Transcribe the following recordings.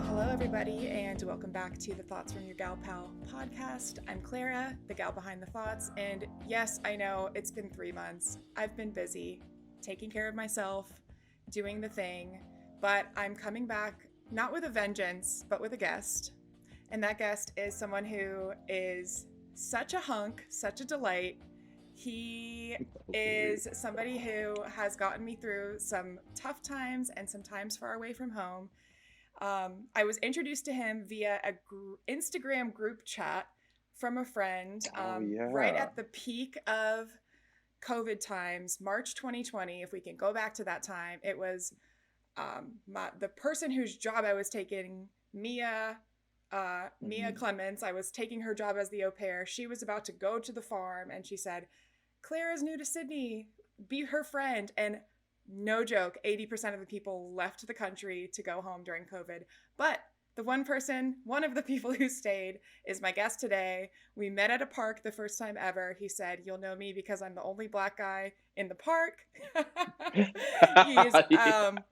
Hello, everybody, and welcome back to the Thoughts from Your Gal Pal podcast. I'm Clara, the gal behind the thoughts, and yes, I know it's been 3 months. I've been busy taking care of myself, doing the thing, but I'm coming back not with a vengeance, but with a guest. And that guest is someone who is such a hunk, such a delight. He is somebody who has gotten me through some tough times and some times far away from home. I was introduced to him via a Instagram group chat from a friend Oh right yeah. at the peak of COVID times, March 2020. If we can go back to that time, it was the person whose job I was taking, Mia Mhm. Clements. I was taking her job as the au pair. She was about to go to the farm, and she said, "Clara's new to Sydney. Be her friend." And no joke, 80% of the people left the country to go home during COVID. But the one of the people who stayed, is my guest today. We met at a park the first time ever. He said, "You'll know me because I'm the only black guy in the park." he's Yeah. um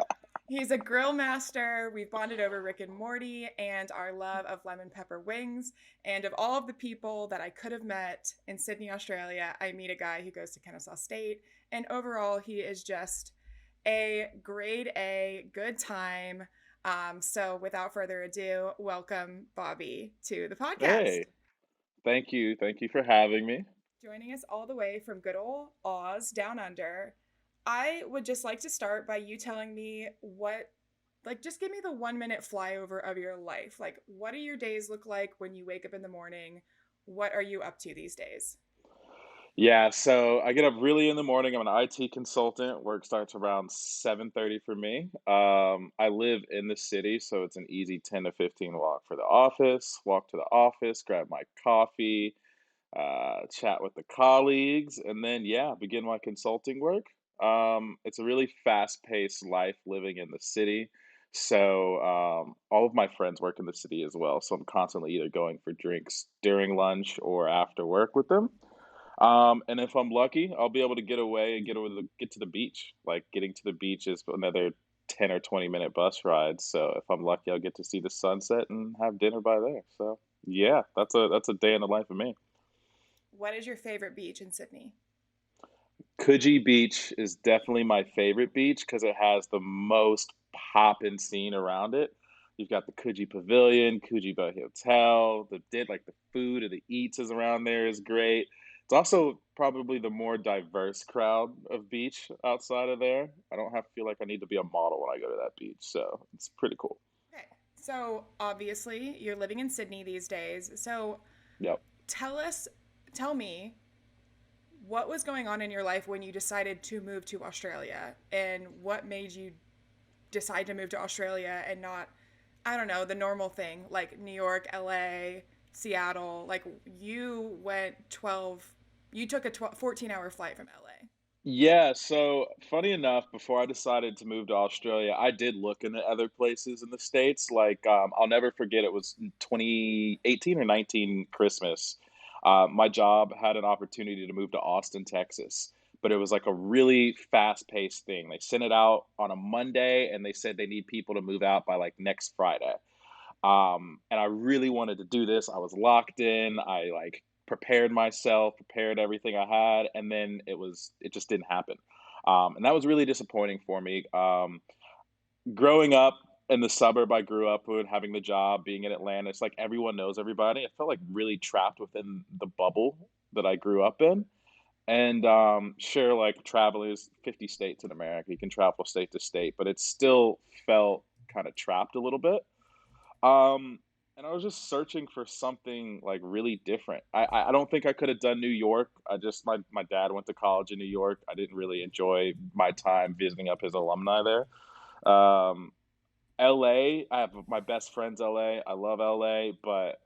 he's a grill master. We've bonded over Rick and Morty and our love of lemon pepper wings. And of all of the people that I could have met in Sydney, Australia, I meet a guy who goes to Kennesaw State. And overall, he is just a grade A, good time. So without further ado, welcome Bobby to the podcast. Hey, thank you. Thank you for having me. Joining us all the way from good old Oz down under. I would just like to start by you telling me just give me the 1 minute flyover of your life. Like, what do your days look like when you wake up in the morning? What are you up to these days? Yeah, so I get up really in the morning. I'm an IT consultant. Work starts around 7:30 for me. I live in the city, so it's an easy 10 to 15 walk for the office. Walk to the office, grab my coffee, chat with the colleagues, and then yeah, begin my consulting work. It's a really fast-paced life living in the city. So all of my friends work in the city as well. So I'm constantly either going for drinks during lunch or after work with them. And if I'm lucky, I'll be able to get away and get to the beach. Like getting to the beach is another 10 or 20-minute bus ride. So if I'm lucky, I'll get to see the sunset and have dinner by there. So yeah, that's a day in the life of me. What is your favorite beach in Sydney? Coogee Beach is definitely my favorite beach because it has the most poppin' scene around it. You've got the Coogee Pavilion, Coogee Bay Hotel, the food or the eats is around there is great. It's also probably the more diverse crowd of beach outside of there. I don't have to feel like I need to be a model when I go to that beach, so it's pretty cool. Okay. So obviously, you're living in Sydney these days. So Yep. tell us, tell me, what was going on in your life when you decided to move to Australia, and what made you decide to move to Australia and not, I don't know, the normal thing like New York, LA, Seattle? Like, you took a 14-hour flight from LA. Yeah, so funny enough, before I decided to move to Australia, I did look into other places in the States. Like, I'll never forget it was in 2018 or 19 Christmas. My job had an opportunity to move to Austin, Texas, but it was like a really fast-paced thing. They sent it out on a Monday and they said they need people to move out by like next Friday. And I really wanted to do this. I was locked in. I like prepared myself, prepared everything I had, and then it just didn't happen. And that was really disappointing for me. Growing up in the suburb I grew up with, having the job, being in Atlanta, it's like everyone knows everybody. I felt like really trapped within the bubble that I grew up in. And sure, like traveling is 50 states in America, you can travel state to state, but it still felt kind of trapped a little bit. Um, and I was just searching for something like really different. I don't think I could have done New York. My dad went to college in New York. I didn't really enjoy my time visiting up his alumni there. LA, I have my best friends LA. I love LA, but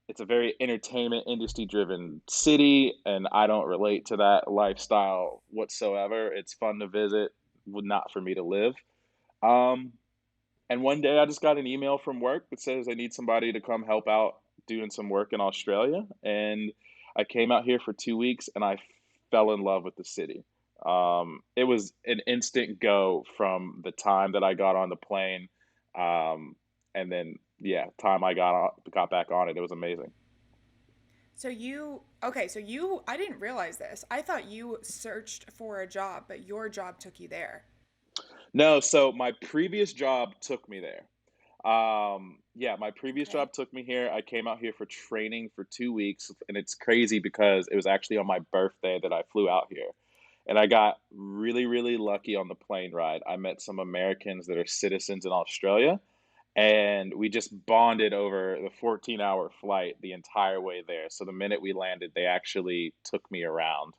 it's a very entertainment industry driven city and I don't relate to that lifestyle whatsoever. It's fun to visit, would not for me to live. Um, and one day I just got an email from work that says they need somebody to come help out doing some work in Australia. And I came out here for 2 weeks and I fell in love with the city. It was an instant go from the time that I got on the plane. Um, and then yeah, time I got back on it, it was amazing. I didn't realize this. I thought you searched for a job, but your job took you there. No, so my previous job took me there. Yeah, my previous Okay. job took me here. I came out here for training for 2 weeks, and it's crazy because it was actually on my birthday that I flew out here. And I got really, really lucky on the plane ride. I met some Americans that are citizens in Australia, and we just bonded over the 14-hour flight the entire way there. So the minute we landed, they actually took me around,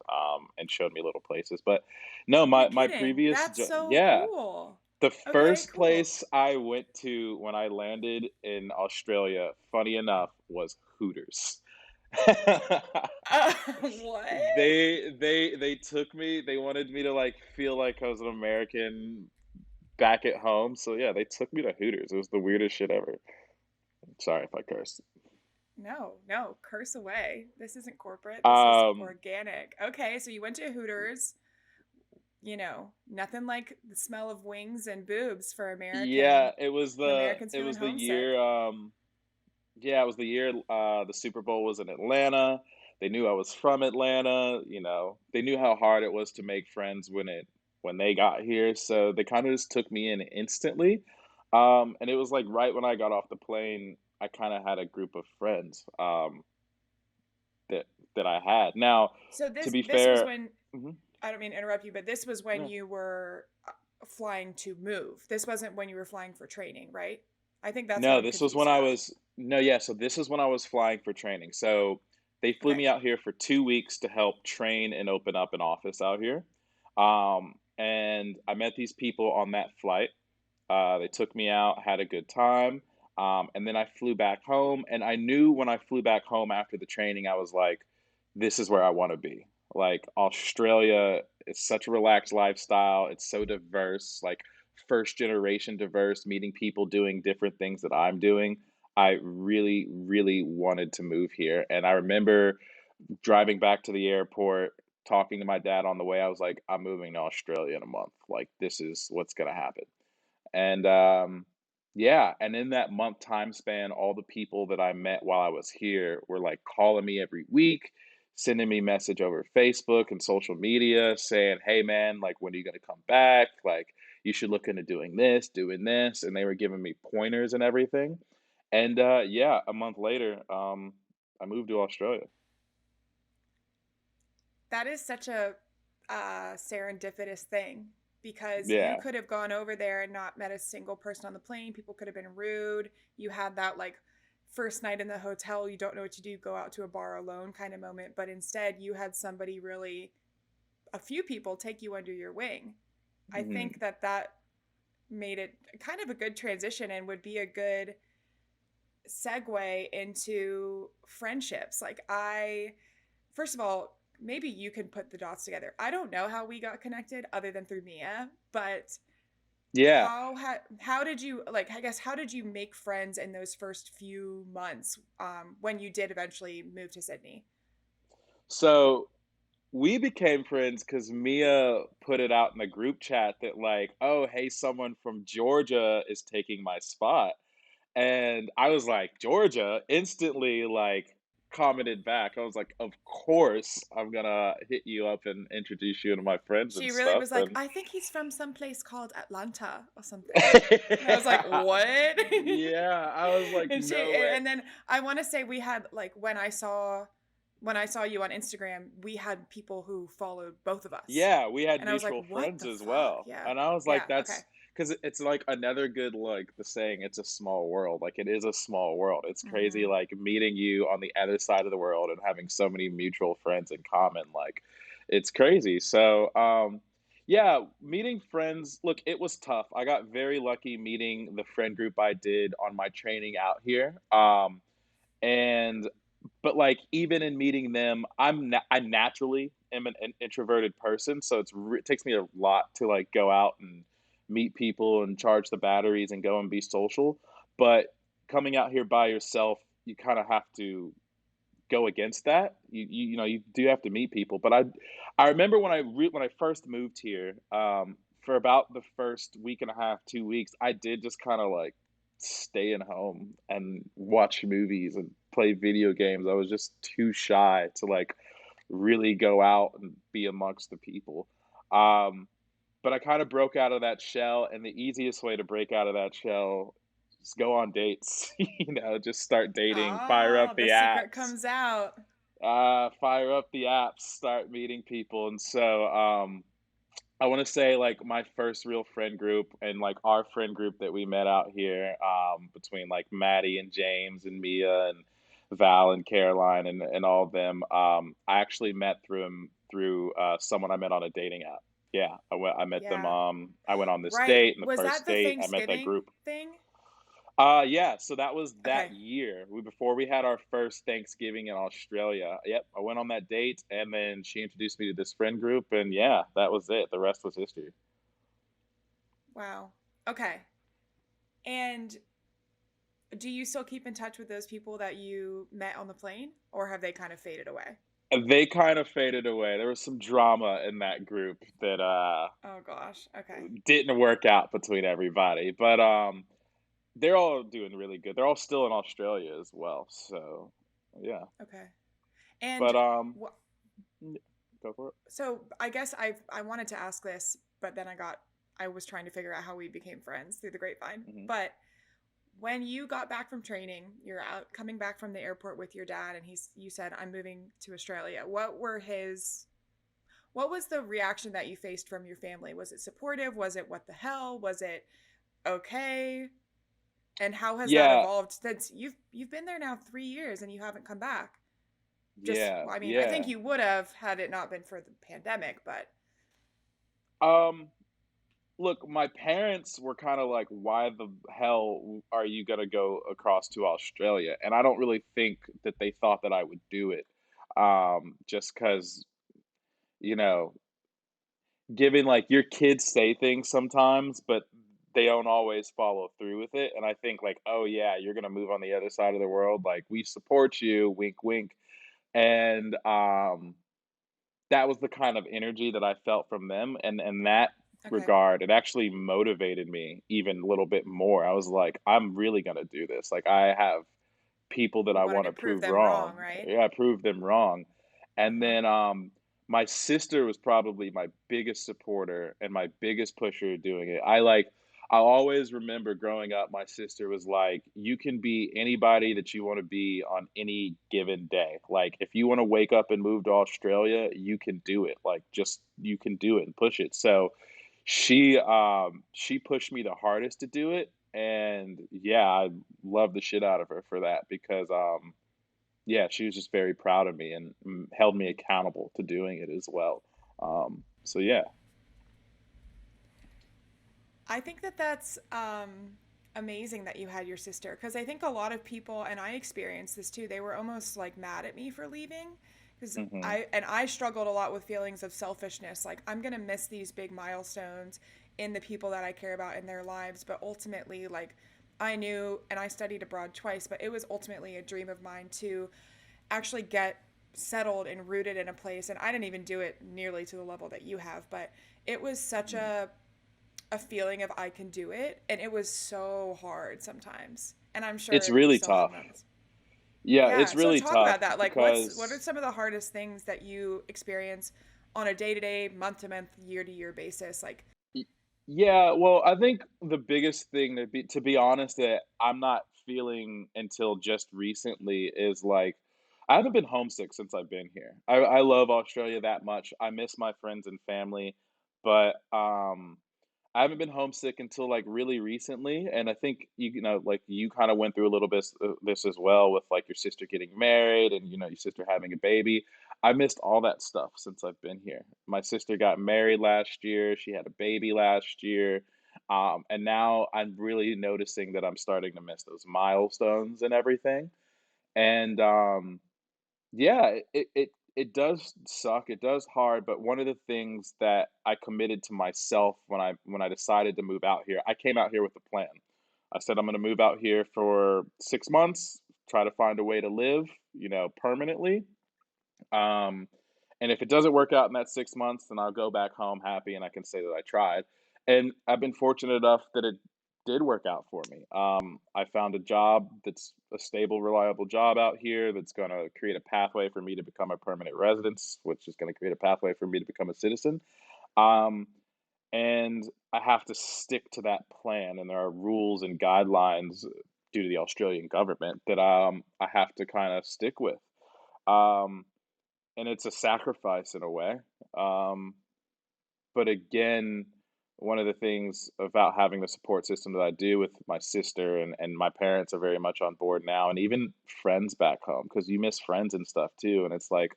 and showed me little places. But no, You're my kidding. previous That's jo so yeah. cool. The Okay, first cool. place I went to when I landed in Australia, funny enough, was Hooters. What? They took me, they wanted me to, like, feel like I was an American back at home, so, yeah, they took me to Hooters. It was the weirdest shit ever. Sorry if I cursed. No, no, curse away. This isn't corporate. This is Um, organic. Okay, so you went to Hooters. Nothing like the smell of wings and boobs yeah, for Americans it feeling was the homesick. year, yeah, it was the year, the Super Bowl was in Atlanta. They knew I was from Atlanta, they knew how hard it was to make friends when they got here, so they kinda just took me in instantly. And it was, like, right when I got off the plane, I kinda had a group of friends, that I had. Now, So to this be this was fair. when Mhm, I don't mean to interrupt you, but this was when no. you wwere flying to move. This wasn't when you were flying for training, right? I think that's what No, I'm this was confused when I about. was no, yeah, so this is when I was flying for training. So, they flew Okay. me out here for 2 weeks to help train and open up an office out here. And I met these people on that flight. They took me out, had a good time, and then I flew back home, and I knew when I flew back home after the training, I was like, "This is where I wanna be." Like, Australia is such a relaxed lifestyle, it's so diverse, like, first generation diverse, meeting people doing different things that I'm doing. I really, really wanted to move here, and I remember driving back to the airport, talking to my dad on the way, I was like, "I'm moving to Australia in a month, like, this is what's gonna happen." And, yeah, and in that month time span, all the people that I met while I was here were, like, calling me every week, sending me message over Facebook and social media saying, "Hey, man, like, when are you gonna come back? Like, you should look into doing this," and they were giving me pointers and everything. And, yeah, a month later, I moved to Australia. That is such a serendipitous thing because you Yeah. could have gone over there and not met a single person on the plane. People could have been rude. You had that like first night in the hotel, you don't know what to do, go out to a bar alone kind of moment. But instead, you had somebody really, a few people take you under your wing. I Mhm. think that made it kind of a good transition and would be a good segue into friendships. First of all, maybe you can put the dots together. I don't know how we got connected other than through Mia, but Yeah. how did you I guess how did you make friends in those first few months when you did eventually move to Sydney? So we became friends because Mia put it out in the group chat that like, "Oh, hey, someone from Georgia is taking my spot." And I was like, "Georgia?" Instantly, like, commented back. I was like, "Of course, I'm gonna hit you up and introduce you to my friends and She really stuff." was like, And I think he's from some place called Atlanta or something. And I was like, what? Yeah, I was like, and she "No way." and then I want to say we had like when I saw you on Instagram, we had people who followed both of us. Yeah, we had And I was like, mutual what friends the as fuck? well, Yeah. and I was like, Yeah. Okay. "That's because it's, like, another good, like, the saying, "It's a small world," like, it is a small world, it's crazy, Hmm. like, meeting you on the other side of the world and having so many mutual friends in common, like, it's crazy, so, yeah, meeting friends look, it was tough, I got very lucky meeting the friend group I did on my training out here, and but, like, even in meeting them, I naturally am an introverted person, so it takes me a lot to, like, go out and meet people and charge the batteries and go and be social, but coming out here by yourself, you kinda have to go against that. You do have to meet people, but I remember when I first moved here, for about the first week and a half, 2 weeks, I did just kinda, like, staying home and watch movies and play video games. I was just too shy to like really go out and be amongst the people. Um, but I kind of broke out of that shell, and the easiest way to break out of that shell is go on dates. Just start dating, Oh, the secret comes out. fire up the apps, start meeting people, and so I want to say like my first real friend group and like our friend group that we met out here, between like Maddie and James and Mia and Val and Caroline and all of them. I actually met through someone I met on a dating app. Yeah, I met them. Yeah. I went on this Right. date, and the Was that first the date I met that Thanksgiving group. thing? Yeah, so that was that Okay. year. Before we had our first Thanksgiving in Australia. Yep, I went on that date, and then she introduced me to this friend group, and yeah, that was it. The rest was history. Wow. Okay. And do you still keep in touch with those people that you met on the plane, or have they kind of faded away? They kind of faded away. There was some drama in that group that Oh gosh. Okay. didn't work out between everybody, but they're all doing really good. They're all still in Australia as well. So, yeah. Okay. And But what? n- go for it. So I guess I wanted to ask this, but then I was trying to figure out how we became friends through the grapevine. Hmm. But when you got back from training, you're out coming back from the airport with your dad, and you said, "I'm moving to Australia." What was the reaction that you faced from your family? Was it supportive? Was it what the hell? Was it okay? And how has that Yeah, evolved since you've been there now 3 years and you haven't come back? Just, yeah, I mean, I think yeah. you would have had it not been for the pandemic, but Um, Look, my parents were kind of like, "Why the hell are you gonna go across to Australia?" And I don't really think that they thought that I would do it, just because you know given like your kids say things sometimes, but they don't always follow through with it. And I think like, oh yeah, you're gonna move on the other side of the world. Like we support you, wink, wink. And that was the kind of energy that I felt from them. And in that okay. regard, it actually motivated me even a little bit more. I was like, I'm really gonna do this. Like I have people that You I wanted want to to prove prove them wrong, wrong. right? Yeah, prove them wrong. And Uh-huh. then my sister was probably my biggest supporter and my biggest pusher doing it. I always remember growing up, my sister was like, you can be anybody that you want to be on any given day. Like if you want to wake up and move to Australia, you can do it. Like just you can do it and push it. So she pushed me the hardest to do it. And yeah, I love the shit out of her for that because yeah, she was just very proud of me and held me accountable to doing it as well. So yeah. I think that that's amazing that you had your sister, because I think a lot of people, and I experienced this too, they were almost like mad at me for leaving, because Hmm. I struggled a lot with feelings of selfishness, like I'm gonna miss these big milestones in the people that I care about in their lives, but ultimately, like, I knew, and I studied abroad twice, but it was ultimately a dream of mine to actually get settled and rooted in a place, and I didn't even do it nearly to the level that you have, but it was such a feeling of I can do it, and it was so hard sometimes, and I'm It's sure you really still have tough. moments. Yeah, it's Yeah, so really talk tough about that. Like, what are because some of the hardest things that you experience on a day-to-day, month-to-month, year-to-year basis? Like, y- yeah, well, I think the biggest thing to be honest that I'm not feeling until just recently is like I haven't been homesick since I've been here. I love Australia that much. I miss my friends and family, but I haven't been homesick until, like, really recently, and I think like, you kinda went through a little bit this as well with, like, your sister getting married and, your sister having a baby. I missed all that stuff since I've been here. My sister got married last year, she had a baby last year, and now I'm really noticing that I'm starting to miss those milestones and everything, and, yeah, it does suck, it does hard, but one of the things that I committed to myself when I decided to move out here, I came out here with a plan. I said, "I'm gonna move out here for 6 months, try to find a way to live, permanently, um, and if it doesn't work out in that 6 months, then I'll go back home happy and I can say that I tried." And I've been fortunate enough that it did work out for me. I found a job that's a stable, reliable job out here that's going to create a pathway for me to become a permanent resident, which is going to create a pathway for me to become a citizen. Um, and I have to stick to that plan, and there are rules and guidelines due to the Australian government that I have to kind of stick with. Um, and it's a sacrifice in a way. Um, but again, one of the things about having the support system that I do with my sister and my parents are very much on board now, and even friends back home, because you miss friends and stuff too. And it's like,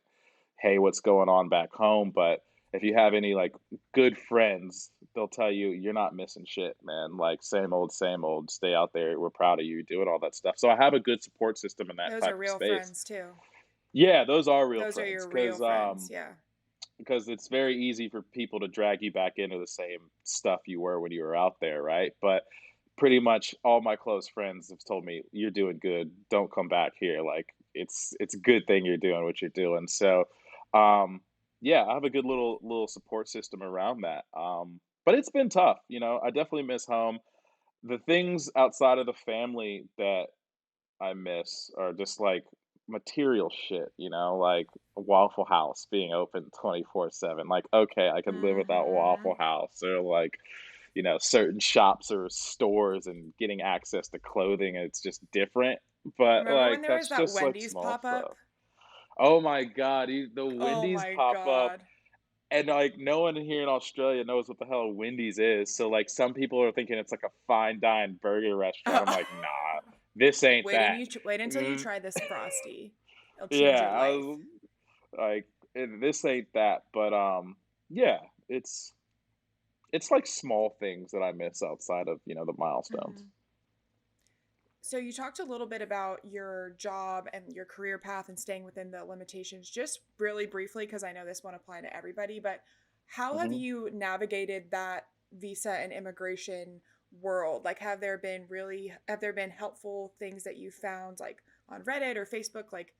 hey, what's going on back home? But if you have any like good friends, they'll tell you you're not missing shit, man. Like same old, stay out there. We're proud of you doing all that stuff. So I have a good support system in that Those are type of real space. friends too. Yeah, those are real Those are friends your real friends. Yeah. because it's very easy for people to drag you back into the same stuff you were when you were out there, right? But pretty much all my close friends have told me, "You're doing good. Don't come back here." Like it's a good thing you're doing what you're doing. So, um, yeah, I have a good little support system around that. But it's been tough, you know. I definitely miss home. The things outside of the family that I miss are just like material shit, you know, like a Waffle House being open 24/7. Like, okay, I can live without Mm-hmm. Waffle House, or like, you know, certain shops or stores and getting access to clothing. It's just different. But Remember when like, there was that's that just like Wendy's small pop up? stuff. Oh my God, the Oh Wendy's my pop up, God. and like no one here in Australia knows what the hell a Wendy's is. So like some people are thinking it's like a fine dine burger restaurant. I'm like, nah, this ain't that. Wait until you try this Frosty. It'll change Yeah, your I life. was like, this ain't that, but yeah, it's it's like small things that I miss outside of, you know, the milestones. Hmm. So you talked a little bit about your job and your career path and staying within the limitations, just really briefly, because I know this won't apply to everybody, but how have Hmm. you navigated that visa and immigration world? Like, have there been helpful things that you found, like on Reddit or Facebook? Like,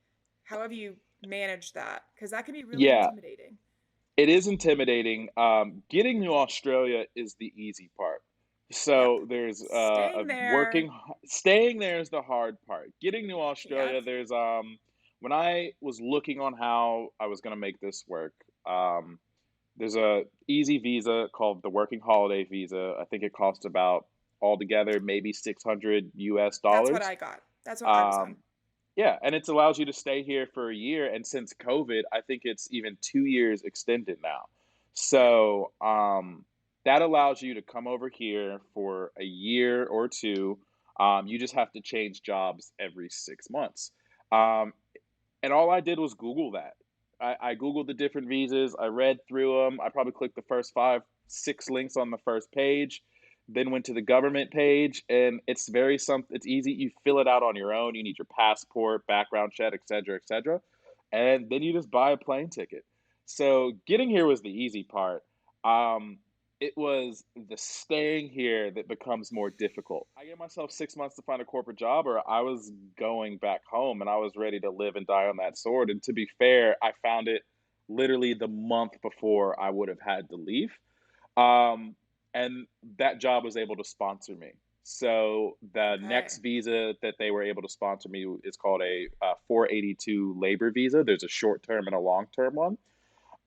how have you managed that? Because that can be really Yeah, intimidating. it is intimidating. Getting to Australia is the easy part. Yep. So there's a Staying there. staying there is the hard part. Getting to Australia, Yep. there's when I was looking on how I was gonna make this work, there's a easy visa called the working holiday visa. I think it costs about altogether maybe 600 US That's what dollars. I got. That's what I was on. Um, yeah, and it allows you to stay here for a year, and since COVID, I think it's even 2 years extended now. Yep. So, that allows you to come over here for a year or 2. You just have to change jobs every 6 months. Um, and all I did was Google that. I Googled the different visas, I read through them. I probably clicked the first 5, 6 links on the first page, then went to the government page, and it's easy. You fill it out on your own. You need your passport, background check, et cetera, and then you just buy a plane ticket. So, getting here was the easy part. Um, it was the staying here that becomes more difficult. I gave myself 6 months to find a corporate job, or I was going back home, and I was ready to live and die on that sword. And to be fair, I found it literally the month before I would have had to leave. Um, and that job was able to sponsor me. So the next Okay. visa that they were able to sponsor me is called a 482 labor visa. There's a short term and a long term one.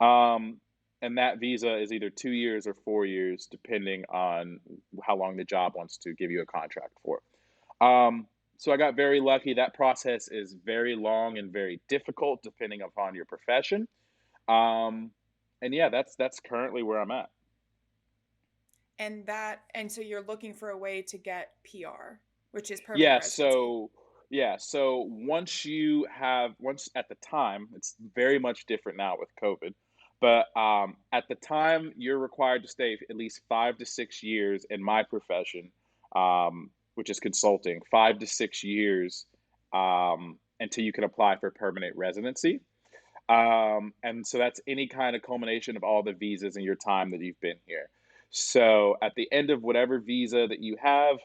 Um, and that visa is either 2 years or 4 years, depending on how long the job wants to give you a contract for. So I got very lucky. That process is very long and very difficult, depending upon your profession. Um, and yeah, that's currently where I'm at. And so you're looking for a way to get PR, which is permanent Yeah, residency. so yeah, so once at the time, it's very much different now with COVID, but at the time you're required to stay at least 5 to 6 years in my profession, which is consulting, 5 to 6 years until you can apply for permanent residency. And so that's any kind of culmination of all the visas in your time that you've been here. So at the end of whatever visa that you have,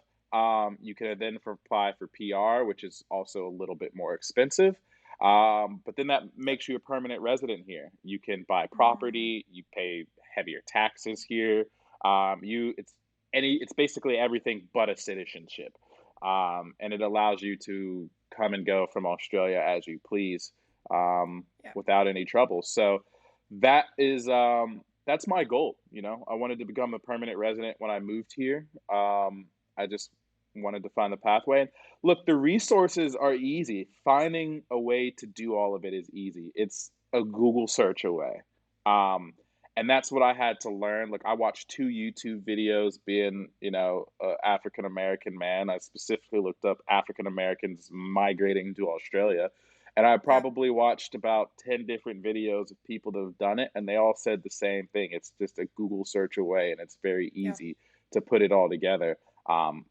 you can then apply for PR, which is also a little bit more expensive. But then that Yep. makes you a permanent resident here. You can buy Mm-hmm. property, you pay heavier taxes here. It's it's basically everything but a citizenship. And it allows you to come and go from Australia as you please, Yeah. without any trouble. So that's my goal. You know, I wanted to become a permanent resident when I moved here. I just wanted to find the pathway. And look, the resources are easy. Finding a way to do all of it is easy. It's a Google search away. Um, and that's what I had to learn. Like I watched 2 YouTube videos being, a African American man. I specifically looked up African Americans migrating to Australia, and I Yep. probably watched about 10 different videos of people that have done it, and they all said the same thing. It's just a Google search away, and it's very Yep. easy to put it all together.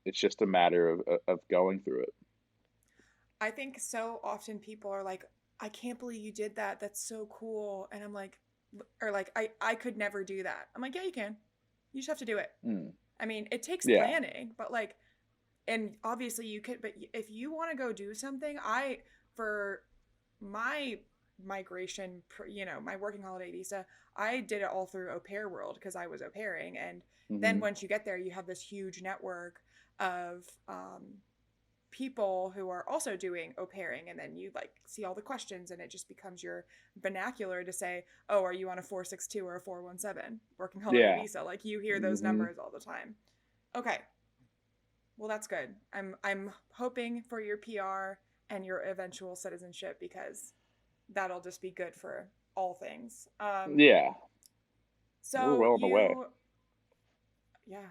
It's just a matter of going through it. I think so often people are like, I can't believe you did that. That's so cool. And I'm like, or like, I could never do that. I'm like, yeah, you can. You just have to do it. Mm, I mean, it takes yeah. planning, but like, and obviously you could, but if you want to go do something, for my migration, my working holiday visa, I did it all through Au Pair World because I was au pairing. And then Hmm. once you get there, you have this huge network of people who are also doing au pairing, and then you like see all the questions, and it just becomes your vernacular to say, oh, are you on a 462 or a 417 working holiday Yeah. visa? Like you hear those Hmm. numbers all the time. Okay, well, that's good. I'm hoping for your PR and your eventual citizenship, because that'll just be good for all things. Yeah. We're So well on the way. you Yeah.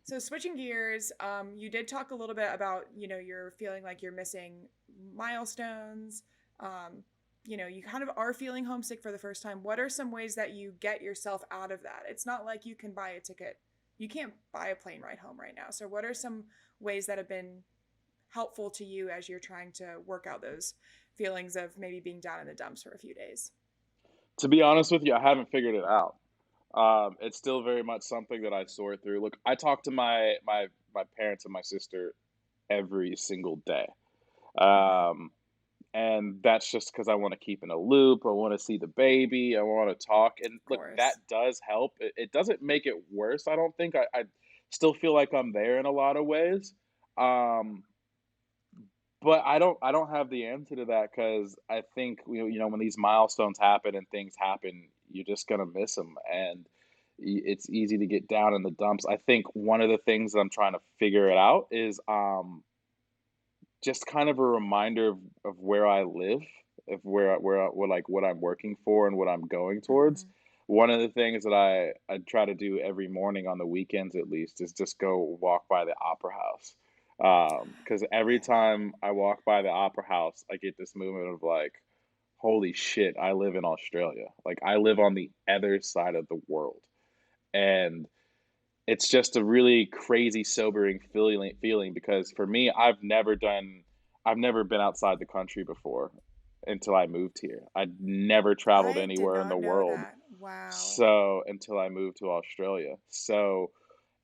So switching gears, you did talk a little bit about, you're feeling like you're missing milestones. Um, you kind of are feeling homesick for the first time. What are some ways that you get yourself out of that? It's not like you can buy a ticket. You can't buy a plane ride home right now. So what are some ways that have been helpful to you as you're trying to work out those feelings of maybe being down in the dumps for a few days? To be honest with you, I haven't figured it out. It's still very much something that I sort through. Look, I talk to my parents and my sister every single day. Mm-hmm. Um, and that's just because I want to keep in a loop. I want to see the baby. I want to talk. And Of look, that course. does help. It doesn't make it worse. I don't think I still feel like I'm there in a lot of ways. Um, but I don't have the answer to that because I think when these milestones happen and things happen, you're just gonna miss them, and it's easy to get down in the dumps. I think one of the things that I'm trying to figure it out is just kind of a reminder of where I live, of what I'm working for and what I'm going towards. Mm-hmm. One of the things that I try to do every morning on the weekends at least is just go walk by the opera house. Because every Yeah. time I walk by the opera house, I get this moment of like, holy shit, I live in Australia. Like I live on the other side of the world. And it's just a really crazy, sobering feeling because for me, I've never been outside the country before until I moved here. I'd never traveled I did anywhere in the not know world, that. Wow. so until I moved to Australia. So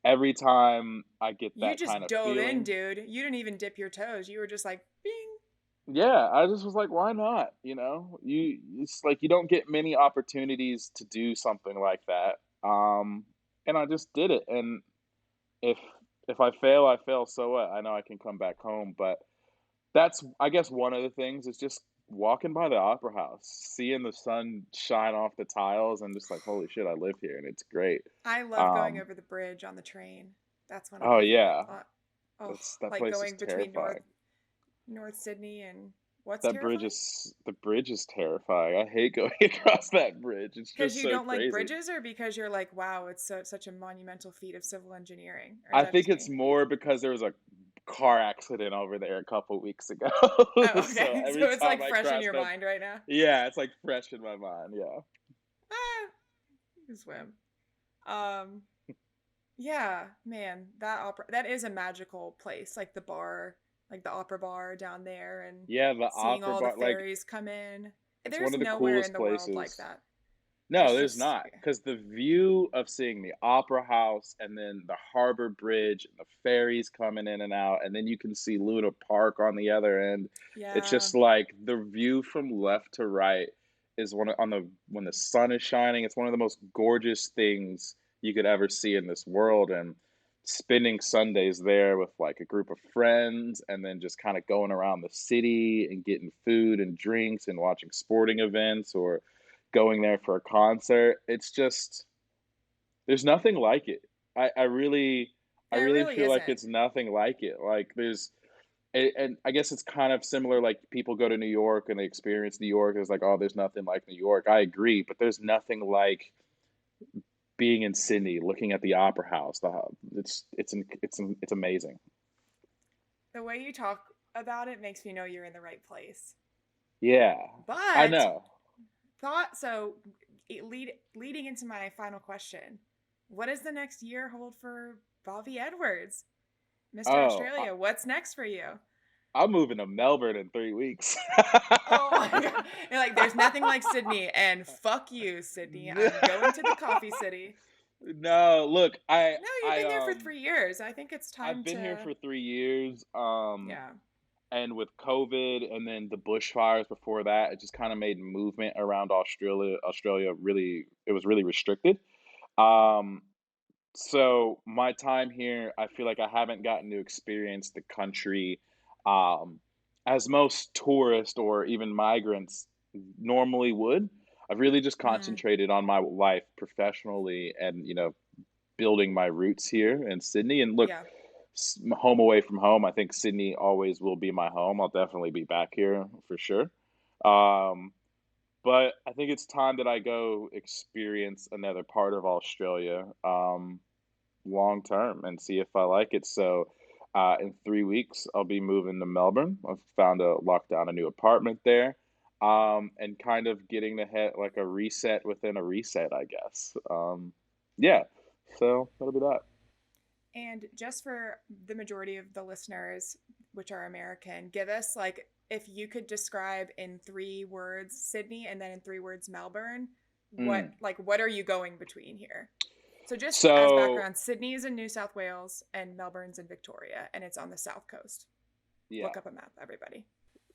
every time I get You that kind just of dove in, feeling, dude. You didn't even dip your toes. You were just like, bing. yeah, I just was like, why not? It's like you don't get many opportunities to do something like that. And I just did it. And if if I fail, I fail, so what? I know I can come back home, but that's I guess one of the things is just walking by the opera house, seeing the sun shine off the tiles and just like, "Holy shit, I live here," and it's great. I love going Um, over the bridge on the train. That's one of oh, my favorite. yeah, Oh, that like place is going between terrifying. North Sydney and what's That bridge terrifying? is the bridge is terrifying. I hate going across that bridge. It's Because just you so don't like crazy. bridges, or because you're like, wow, it's such a monumental feat of civil engineering, or is I that think just it's me? more because there was a car accident over there a couple weeks ago. Oh, So okay. every So it's time like I fresh in cross your that, mind right now. yeah, it's like fresh in my mind. Yeah. Ah, you can swim. Um, Yeah, man, that is a magical place. Like the bar, like the opera bar down there, and Yeah, the seeing opera all the bar, like, ferries come in. it's one There's of the nowhere in coolest the world like places. that. No, It's there's just not, because the view of seeing the opera house and then the harbor bridge and the ferries coming in and out, and then you can see Luna Park on the other end. It's yeah. just like the view from left to right is one of, on the when the sun is shining, it's one of the most gorgeous things you could ever see in this world. And spending Sundays there with like a group of friends and then just kind of going around the city and getting food and drinks and watching sporting events or going there for a concert. It's just there's nothing like it. I really I There really really feel like isn't. it's nothing like it. Like there's and I guess it's kind of similar, like, people go to New York and they experience New York, it's like, "Oh, there's nothing like New York." I agree, but there's nothing like being in Sydney, looking at the Opera House, the ho it's amazing. The way you talk about it makes me know you're in the right place. Yeah, I But know. thought so leading into my final question. What does the next year hold for Bobby Edwards? Mr. Oh, Australia, what's next for you? I'm moving to Melbourne in 3 weeks. Oh my god. You're like, there's nothing like Sydney, and fuck you, Sydney. I'm going to the coffee city. No, look, No, you've been there for 3 years. I think it's I've time been here to for 3 years, yeah. and with COVID and then the bushfires before that, it just kinda made movement around Australia really it was really restricted. Um, so my time here, I feel like I haven't gotten to experience the country, um, as most tourists or even migrants normally would. I've really just Mm, concentrated on my life professionally and, building my roots here in Sydney. And look, yeah. home away from home, I think Sydney always will be my home. I'll definitely be back here for sure. Um, but I think it's time that I go experience another part of Australia long term and see if I like it. So, in 3 weeks, I'll be moving to Melbourne. I've found a locked down a new apartment there, and kind of getting to hit like a reset within a reset, I guess. Yeah, so that'll be that. And just for the majority of the listeners, which are American, give us like if you could describe in 3 words Sydney and then in 3 words Melbourne, Mm. what are you going between here? So just as So background, Sydney is in New South Wales and Melbourne's in Victoria, and it's on the south coast. yeah. Look up a map, everybody.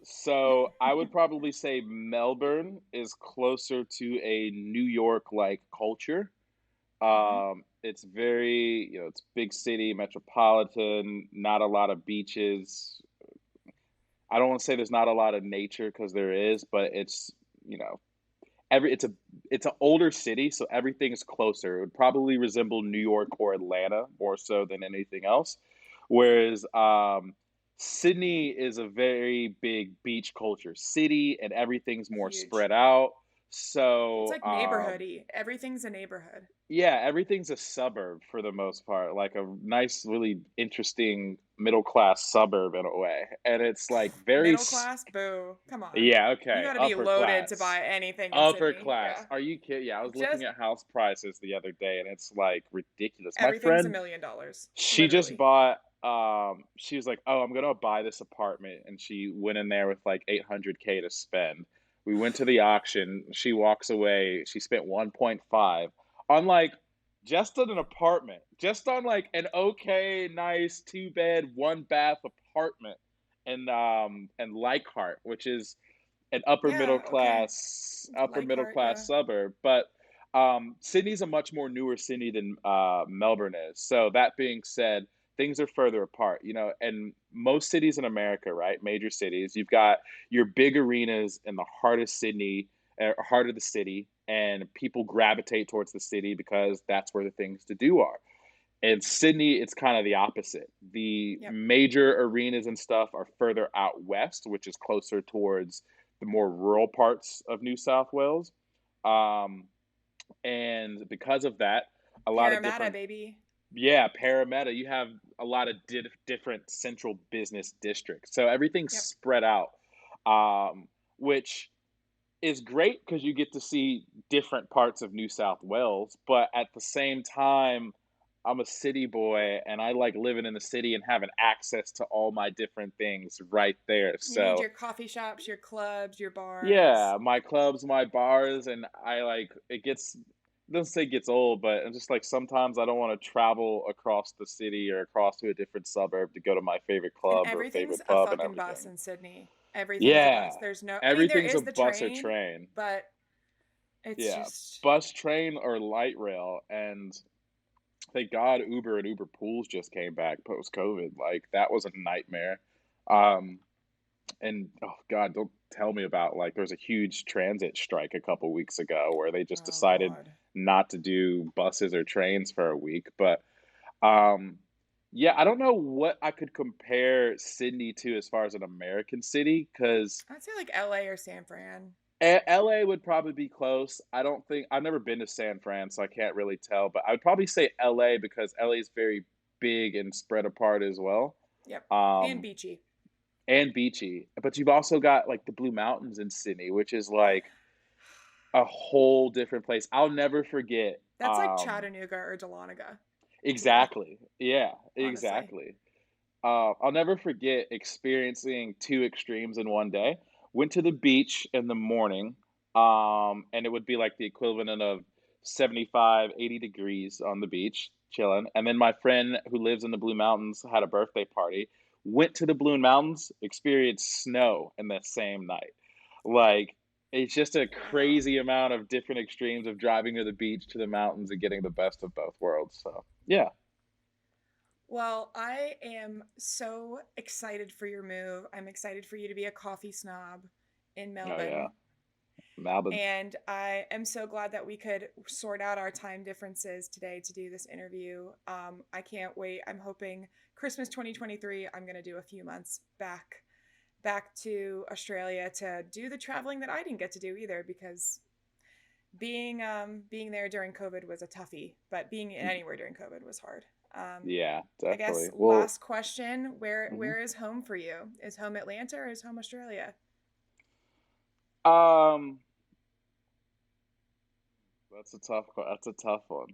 So I would probably say Melbourne is closer to a New York like culture. Mm-hmm. It's very, it's big city, metropolitan, not a lot of beaches. I don't want to say there's not a lot of nature because there is, but it's, you know, it's an older city, so everything is closer. It would probably resemble New York or Atlanta more so than anything else. Whereas Sydney is a very big beach culture city, and everything's more Huge. spread out. It's So like neighborhoody. Everything's a neighborhood. yeah, everything's a suburb for the most part, like a nice, really interesting middle class suburb in a way. And it's like very, Middle class? Boo. Come on. yeah, You okay, got to be upper loaded to class. buy anything in Upper Sydney. class. Yeah. Are you kidding? Yeah, I was looking Just at house prices the other day and it's like ridiculous. My everything's a friend, million dollars. she just Literally. bought she was like, "Oh, I'm going to buy this apartment." And she went in there with like 800K to spend. We went to the auction. She walks away. She spent 1.5 on like just on an apartment. Just on like an okay, nice 2 bed, 1 bath apartment and Leichhardt, which is an Yeah, okay. upper Like middle heart, class yeah. suburb. But Sydney's a much more newer city than Melbourne is. So that being said, things are further apart. And most cities in America, right, major cities, you've got your big arenas in the heart of Sydney, heart of the city, and people gravitate towards the city because that's where the things to do are. In Sydney, it's kind of the opposite. The Yep. major arenas and stuff are further out west, which is closer towards the more rural parts of New South Wales. Um, and because of that, a lot of Parramatta, different, baby. yeah, Parramatta, you have a lot of different central business districts. So everything's Yep. spread out, which is great because you get to see different parts of New South Wales. But at the same time, I'm a city boy and I like living in the city and having access to all my different things right there. You need So your coffee shops, your clubs, your bars. yeah, my clubs, my bars, and I like it gets doesn't say it gets old, but I'm just like sometimes I don't want to travel across the city or across to a different suburb to go to my favorite And club or everything's favorite a pub and fucking bus everything. in Sydney. Everything's a Yeah, bus. There's no, I mean, there everything's a is the bus or train, train. but it's Yeah, just, bus, train, or light rail, and Thank God Uber and Uber Pools just came back post-COVID, like, that was a nightmare. Um, and, oh god, don't tell me about, like, there was a huge transit strike a couple weeks ago where they just Oh decided God. not to do buses or trains for a week, but, um, yeah, I don't know what I could compare Sydney to as far as an American city, 'cause I'd say like LA or San Fran. LA would probably be close. I don't think I've never been to San Fran, so I can't really tell, but I would probably say LA because LA is very big and spread apart as well, Yep. And um, beachy. and beachy. But you've also got, like, the Blue Mountains in Sydney, which is, like, a whole different place. I'll never forget, That's like Chattanooga or Dahlonega to me, exactly. Yeah, honestly. exactly. I'll never forget experiencing 2 extremes in one day. Went to the beach in the morning, and it would be like the equivalent of 75, 80 degrees on the beach, chilling. And then my friend who lives in the Blue Mountains had a birthday party, went to the Blue Mountains, experienced snow in that same night. Like, it's just a Wow. crazy amount of different extremes of driving to the beach, to the mountains, and getting the best of both worlds. So, yeah. Well, I am so excited for your move. I'm excited for you to be a coffee snob in Oh, yeah. Melbourne. Melbourne. And I am so glad that we could sort out our time differences today to do this interview. I can't wait. I'm hoping Christmas 2023, I'm going to do a few months back to Australia to do the traveling that I didn't get to do either because being there during COVID was a toughie, but being anywhere during COVID was hard. Yeah, I guess definitely. Well, last question, where mhm. where is home for you? Is home Atlanta or is home Australia? Um, that's a tough one.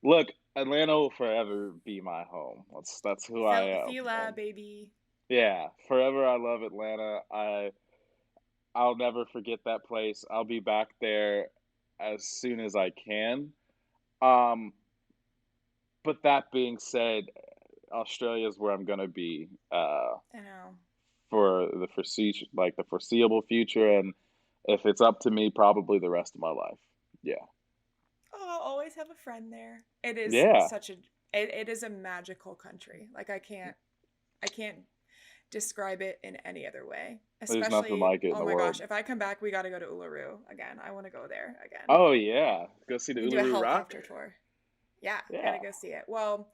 Look, Atlanta will forever be my home. That's who I am. Fila, baby. Yeah, forever I love Atlanta. I'll never forget that place. I'll be back there as soon as I can. Um, but that being said, Australia is where I'm gonna be I know. for the foreseeable future, and if it's up to me, probably the rest of my life. Yeah. Oh, I'll always have a friend there. It is Yeah. such a it is a magical country. Like I can't describe it in any other way. There's nothing Especially, like it in oh the my gosh, world. if I come back, we got to go to Uluru again. I want to go there again. Oh, yeah. Go see the We can do a Uluru Rock? helicopter tour. Yeah, I got Yeah. to go see it. Well,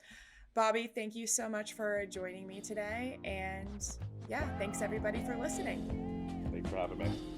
Bobby, thank you so much for joining me today and yeah, thanks everybody for listening. Thanks for having me.